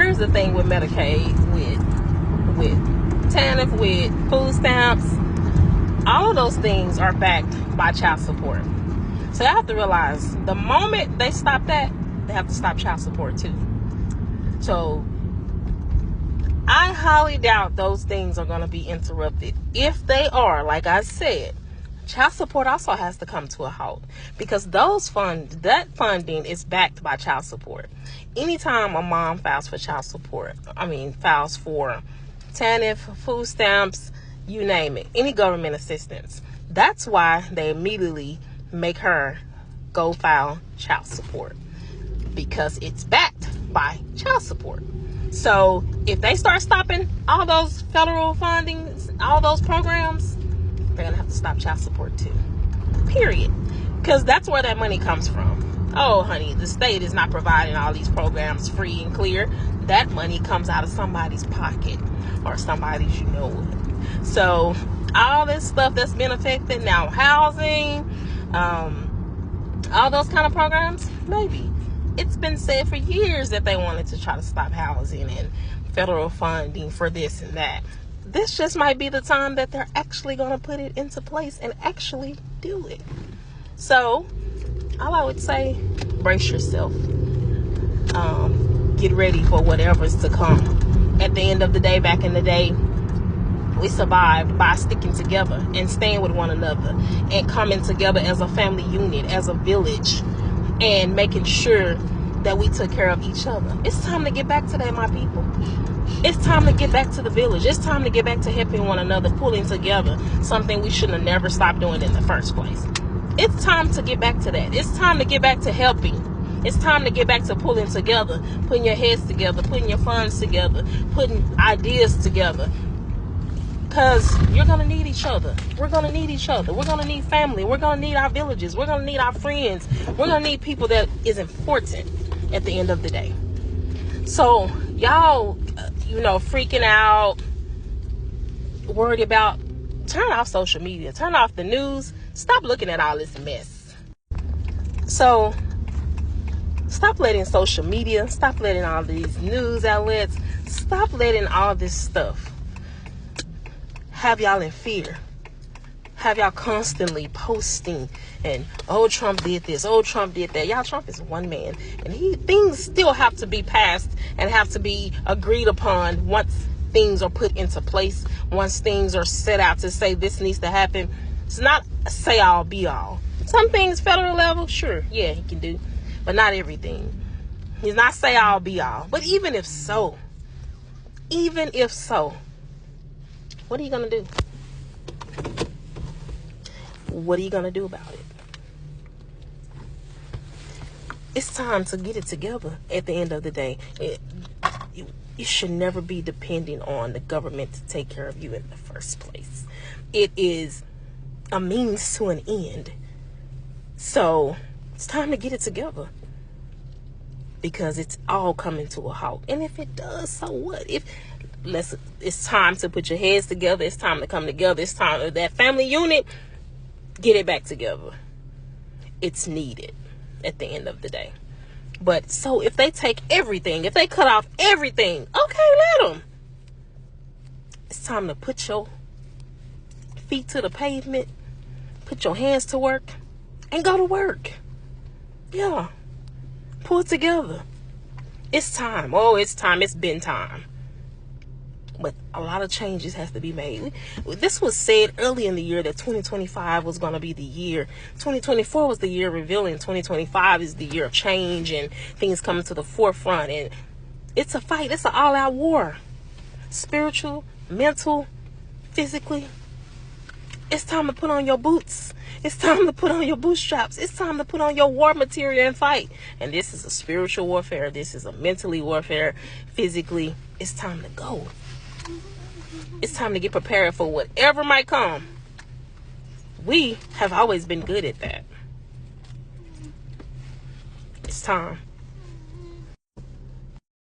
here's the thing with Medicaid, with TANF, with food stamps. All of those things are backed by child support. So you have to realize the moment they stop that, they have to stop child support too. So I highly doubt those things are going to be interrupted. If they are, like I said, child support also has to come to a halt, because that funding is backed by child support. Anytime a mom files for files for TANF, food stamps, you name it, any government assistance, that's why they immediately make her go file child support, because it's backed by child support. So if they start stopping all those federal fundings, all those programs, they're gonna have to stop child support too, period, because that's where that money comes from. Oh honey, the state is not providing all these programs free and clear. That money comes out of somebody's pocket or somebody's, so all this stuff that's been affected now, housing, all those kind of programs, maybe it's been said for years that they wanted to try to stop housing and federal funding for this and that. This just might be the time that they're actually going to put it into place and actually do it. So all I would say, brace yourself. Get ready for whatever's to come. At the end of the day, back in the day, we survived by sticking together and staying with one another and coming together as a family unit, as a village, and making sure that we took care of each other. It's time to get back to that, my people. It's time to get back to the village. It's time to get back to helping one another, pulling together, something we shouldn't have never stopped doing in the first place. It's time to get back to that. It's time to get back to helping. It's time to get back to pulling together, putting your heads together, putting your funds together, putting ideas together. Because you're going to need each other. We're going to need each other. We're going to need family. We're going to need our villages. We're going to need our friends. We're going to need people that is important at the end of the day. So y'all, freaking out, worried about, turn off social media. Turn off the news. Stop looking at all this mess. So stop letting social media, stop letting all these news outlets, stop letting all this stuff have y'all in fear. Have y'all constantly posting and, oh, Trump did this, oh, Trump did that. Y'all, Trump is one man, and things still have to be passed and have to be agreed upon once things are put into place, once things are set out to say this needs to happen. It's not a say all be all. Some things federal level, sure, yeah, he can do, but not everything. He's not say all be all. But even if so, what are you going to do? What are you going to do about it? It's time to get it together at the end of the day. You should never be depending on the government to take care of you in the first place. It is a means to an end. So it's time to get it together, because it's all coming to a halt. And if it does, so what? It's time to put your heads together. It's time to come together. It's time that family unit, get it back together. It's needed at the end of the day. But so if they take everything, if they cut off everything, okay, let them. It's time to put your feet to the pavement, put your hands to work, and go to work. Yeah. Pull it together. It's time. Oh, it's time. It's been time. But a lot of changes has to be made. This was said early in the year that 2025 was going to be the year. 2024 was the year revealing. 2025 is the year of change and things coming to the forefront. And it's a fight. It's an all-out war. Spiritual, mental, physically. It's time to put on your boots. It's time to put on your bootstraps. It's time to put on your war material and fight. And this is a spiritual warfare. This is a mentally warfare. Physically, it's time to go. It's time to get prepared for whatever might come. We have always been good at that. It's time.